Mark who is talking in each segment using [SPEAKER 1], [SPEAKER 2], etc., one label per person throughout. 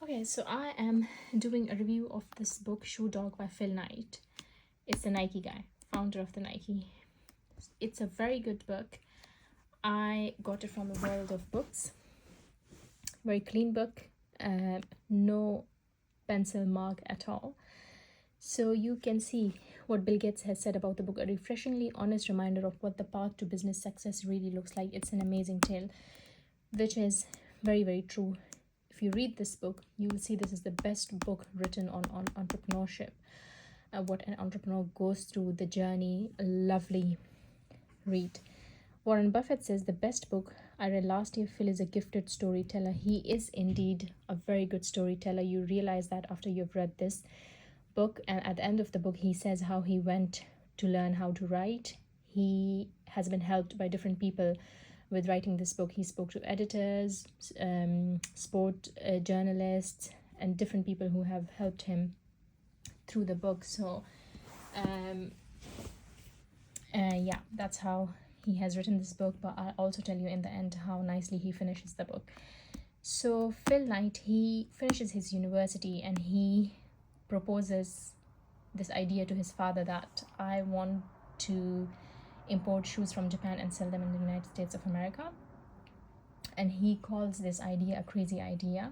[SPEAKER 1] Okay, so I am doing a review of this book, Shoe Dog by Phil Knight. It's the Nike guy, founder of the Nike. It's a very good book. I got it from the World of Books. Very clean book, no pencil mark at all. So you can see what Bill Gates has said about the book, a refreshingly honest reminder of what the path to business success really looks like. It's an amazing tale, which is very, very true. If you read this book, you will see this is the best book written on entrepreneurship, what an entrepreneur goes through, the journey. A lovely read. Warren Buffett says the best book I read last year. Phil is a gifted storyteller. He is indeed a very good storyteller. You realize that after you've read this book, and at the end of the book, he says how he went to learn how to write. He has been helped by different people with writing this book. He spoke to editors, sport journalists, and different people who have helped him through the book. So, yeah, that's how he has written this book. But I'll also tell you in the end how nicely he finishes the book. So, Phil Knight, he finishes his university and he proposes this idea to his father that I want to import shoes from Japan and sell them in the United States of America. And he calls this idea a crazy idea.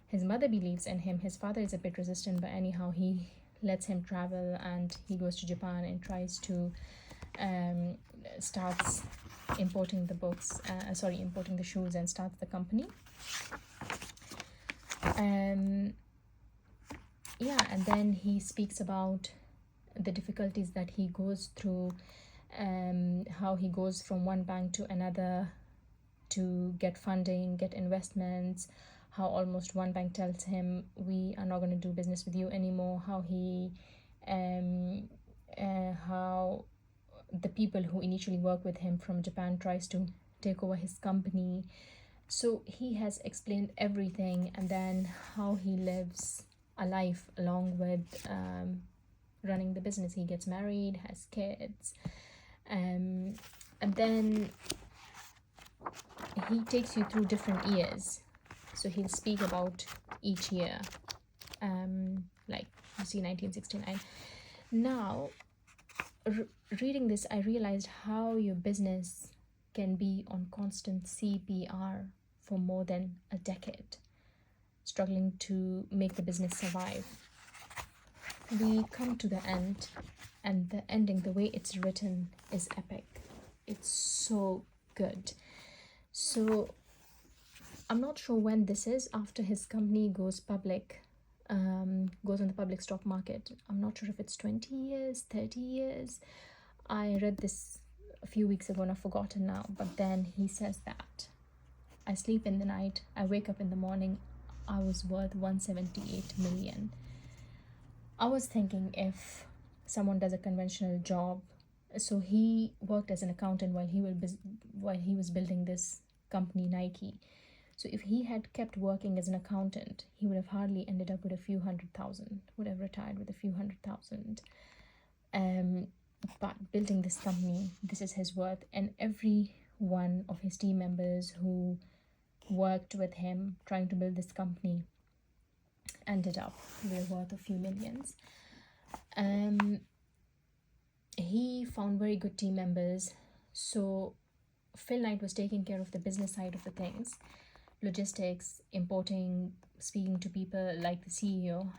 [SPEAKER 1] His mother believes in him. His father is a bit resistant, but anyhow, he lets him travel and he goes to Japan and tries to starts importing the importing the shoes and starts the company. Yeah, and then he speaks about the difficulties that he goes through, how he goes from one bank to another to get funding, get investments, how almost one bank tells him we are not going to do business with you anymore, how the people who initially work with him from Japan tries to take over his company. So he has explained everything, and then how he lives a life along with running the business. He gets married, has kids, and then he takes you through different years. So he'll speak about each year, like you see 1969. Now, reading this, I realized how your business can be on constant CPR for more than a decade, struggling to make the business survive. We come to the end, and the ending, the way it's written, is epic. It's so good. So I'm not sure when this is, after his company goes public, goes on the public stock market. I'm not sure if it's 20 years, 30 years. I read this a few weeks ago and I've forgotten now. But then he says that I sleep in the night, I wake up in the morning, I was worth 178 million. I was thinking, if someone does a conventional job, so he worked as an accountant while he was building this company Nike. So if he had kept working as an accountant, he would have hardly ended up with a few 100,000, would have retired with a few 100,000. But building this company, this is his worth. And every one of his team members who worked with him trying to build this company ended up with worth a few millions. He found very good team members. So Phil Knight was taking care of the business side of the things, logistics, importing, speaking to people like the CEO,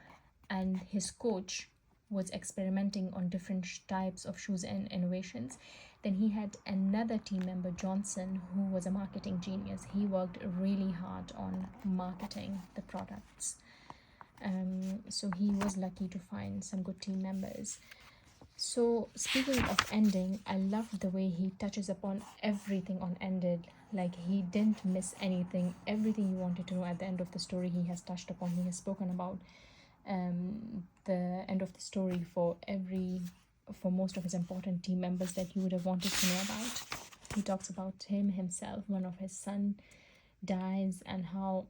[SPEAKER 1] and his coach was experimenting on different types of shoes and innovations. Then he had another team member, Johnson, who was a marketing genius. He worked really hard on marketing the products. So he was lucky to find some good team members. So speaking of ending, I loved the way he touches upon everything on ended. Like, he didn't miss anything. Everything you wanted to know at the end of the story, he has touched upon. He has spoken about the end of the story for most of his important team members that you would have wanted to know about. He talks about himself. One of his son dies, and how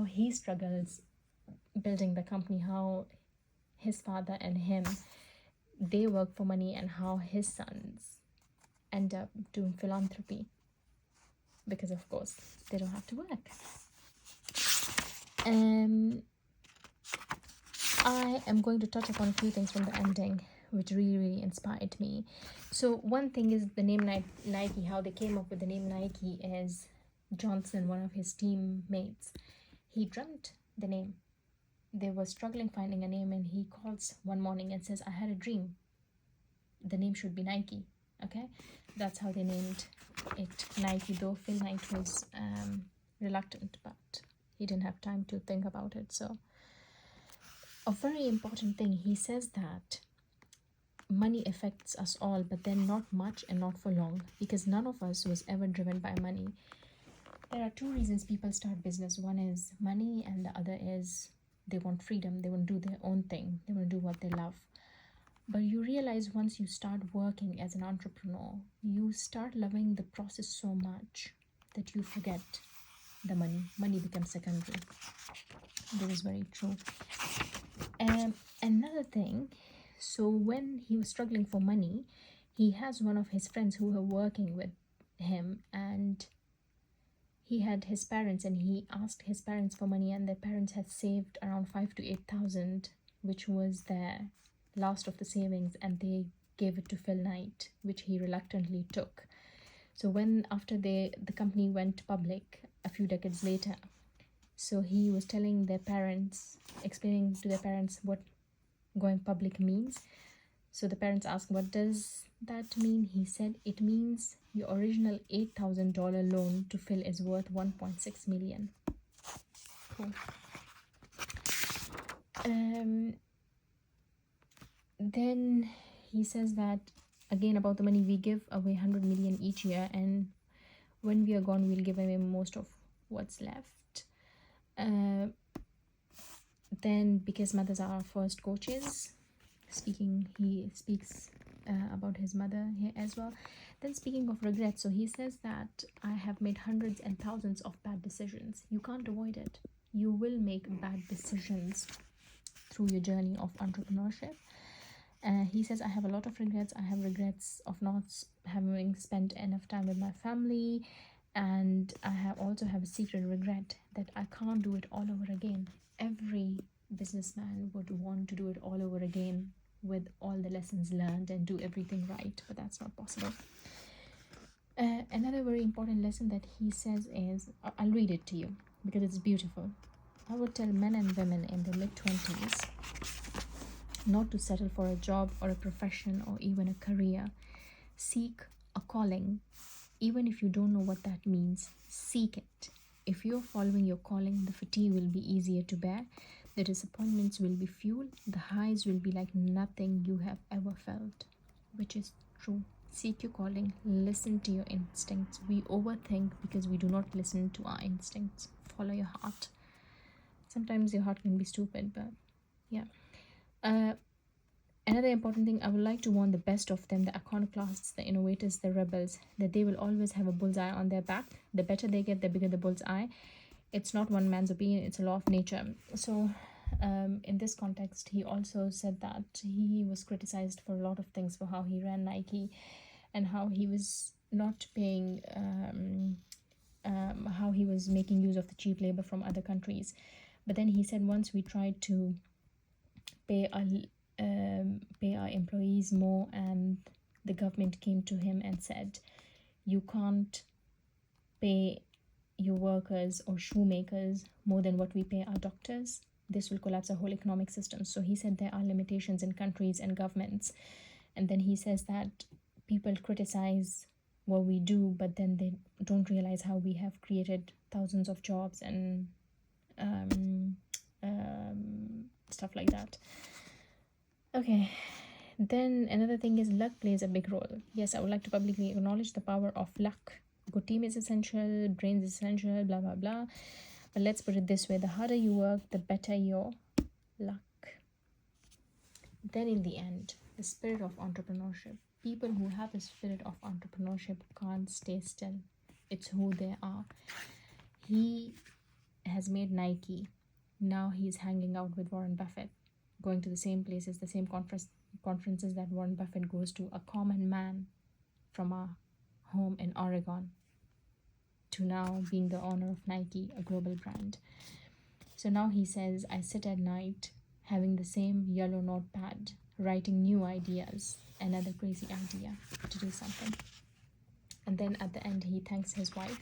[SPEAKER 1] he struggles building the company, how his father and him, they work for money, and how his sons end up doing philanthropy because, of course, they don't have to work. Um, I am going to touch upon a few things from the ending, which really inspired me. So one thing is the name Nike. How they came up with the name Nike is Johnson, one of his teammates. He dreamt the name. They were struggling finding a name, and he calls one morning and says, "I had a dream. The name should be Nike." Okay, that's how they named it Nike. Though Phil Knight was reluctant, but he didn't have time to think about it. So a very important thing, he says that money affects us all, but then not much and not for long, because none of us was ever driven by money. There are two reasons people start business. One is money, and the other is they want freedom. They want to do their own thing. They want to do what they love. But you realize once you start working as an entrepreneur, you start loving the process so much that you forget the money. Money becomes secondary. This is very true. Another thing, so when he was struggling for money, he has one of his friends who were working with him, and he had his parents, and he asked his parents for money, and their parents had saved around 5 to 8,000, which was their last of the savings, and they gave it to Phil Knight, which he reluctantly took. So when after the company went public a few decades later, so he was telling their parents, explaining to their parents what going public means. So the parents asked, "What does that mean?" He said, "It means your original $8,000 loan to Phil is worth 1.6 million." Cool. Then he says that again about the money, we give away 100 million each year, and when we are gone, we'll give away most of what's left. Then because mothers are our first coaches, he speaks about his mother here as well. Then speaking of regret, so he says that I have made hundreds and thousands of bad decisions. You can't avoid it. You will make bad decisions through your journey of entrepreneurship. He says, I have a lot of regrets. I have regrets of not having spent enough time with my family, and I also have a secret regret that I can't do it all over again. Every businessman would want to do it all over again with all the lessons learned and do everything right, but that's not possible. Another very important lesson that he says is, I'll read it to you because it's beautiful. I would tell men and women in their mid-20s not to settle for a job or a profession or even a career. Seek a calling. Even if you don't know what that means, seek it. If you're following your calling, the fatigue will be easier to bear. The disappointments will be few. The highs will be like nothing you have ever felt, which is true. Seek your calling. Listen to your instincts. We overthink because we do not listen to our instincts. Follow your heart. Sometimes your heart can be stupid, but yeah. Another important thing, I would like to warn the best of them, the iconoclasts, the innovators, the rebels, that they will always have a bullseye on their back. The better they get, the bigger the bullseye. It's not one man's opinion, it's a law of nature. So in this context, he also said that he was criticized for a lot of things, for how he ran Nike and how he was not paying, how he was making use of the cheap labor from other countries. But then he said once we tried to pay our employees more, and the government came to him and said, you can't pay your workers or shoemakers more than what we pay our doctors. This will collapse our whole economic system. So he said there are limitations in countries and governments. And then he says that people criticize what we do, but then they don't realize how we have created thousands of jobs and stuff like that. Okay, then another thing is luck plays a big role. Yes, I would like to publicly acknowledge the power of luck. Good team is essential, brains is essential, blah blah blah. But let's put it this way, the harder you work, the better your luck. Then in the end, the spirit of entrepreneurship. People who have the spirit of entrepreneurship can't stay still. It's who they are. He has made Nike. Now he's hanging out with Warren Buffett, going to the same places, the same conferences that Warren Buffett goes to. A common man from our home in Oregon to now being the owner of Nike, a global brand. So now he says, I sit at night having the same yellow notepad, writing new ideas, another crazy idea to do something. And then at the end, he thanks his wife,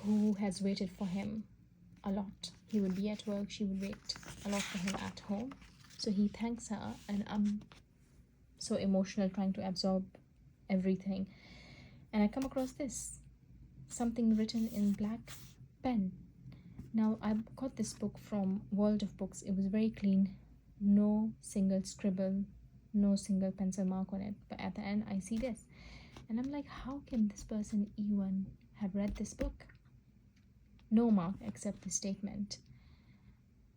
[SPEAKER 1] who has waited for him a lot. He would be at work, she would wait a lot for him at home. So he thanks her, and I'm so emotional trying to absorb everything. And I come across this, something written in black pen. Now, I got this book from World of Books. It was very clean, no single scribble, no single pencil mark on it. But at the end, I see this. And I'm like, how can this person even have read this book? No mark except the statement.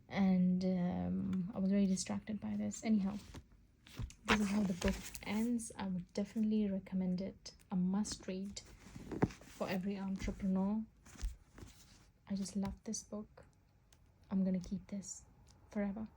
[SPEAKER 1] And I was very distracted by this. Anyhow, this is how the book ends. I would definitely recommend it. A must read for every entrepreneur. I just love this book. I'm gonna keep this forever.